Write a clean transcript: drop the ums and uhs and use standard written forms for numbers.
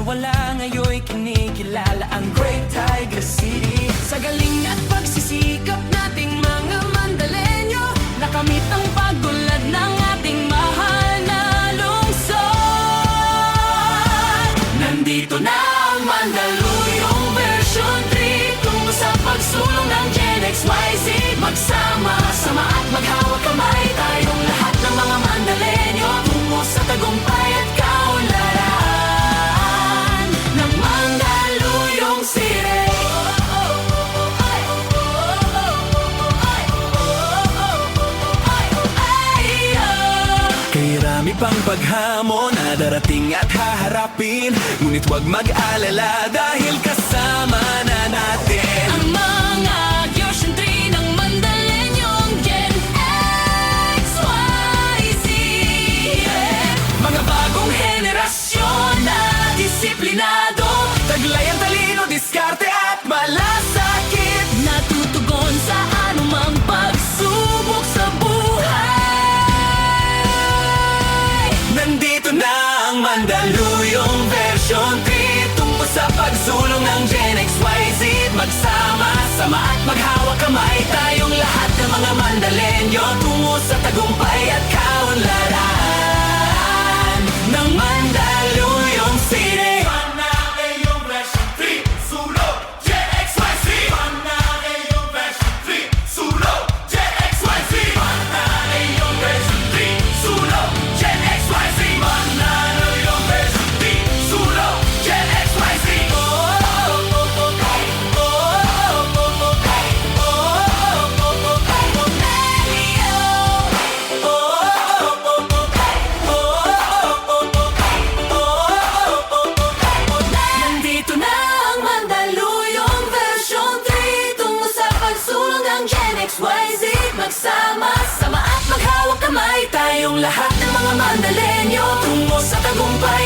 wala ngayon'y kinikilala ang Great Tiger City. Sa galing at pagsisikap nating mga Mandalenyo, nakamit ang pagulad ng ating mahal na lungsod. Nandito na ang Mandaluyong version 3, tungo sa pagsulong ng Gen XYZ. Magsama-sama at maghawak kamay, tayong lahat ng mga Mandalenyo, tungo sa tagumpay at kaunlaran ng Mandaluyong City. Kay rami pang paghamon na darating at haharapin, ngunit huwag mag-alala dahil kasama na natin ang mga Version 3 ng Mandalenyong Gen XYZ. Mga bagong henerasyon na disiplinado, taglay ang talino, diskarte at malasakit, natutugon sa anumang pagsubok sa buhay. Nandito na ang Mandaluyong version 3, tungo sa pagsulong ng Gen XYZ. Magsama-sama at maghawak kamay, tayong lahat ng mga Mandalenyo, tungo sa tagumpay at kaunlaran ng Mandaluyong City. Mandaluyong version 3, sulong Gen XYZ. Mandaluyong version 3, sulong Gen XYZ. Mandaluyong version 3, sulong Gen XYZ. Mandaluyong version 3, sulong Gen XYZ. Nandito na ang Mandaluyong version 3, tungo sa pagsulong ng Gen XYZ. Magsama-sama at maghawak kamay, tayong lahat ng mga Mandalenyo, tungo sa tagumpay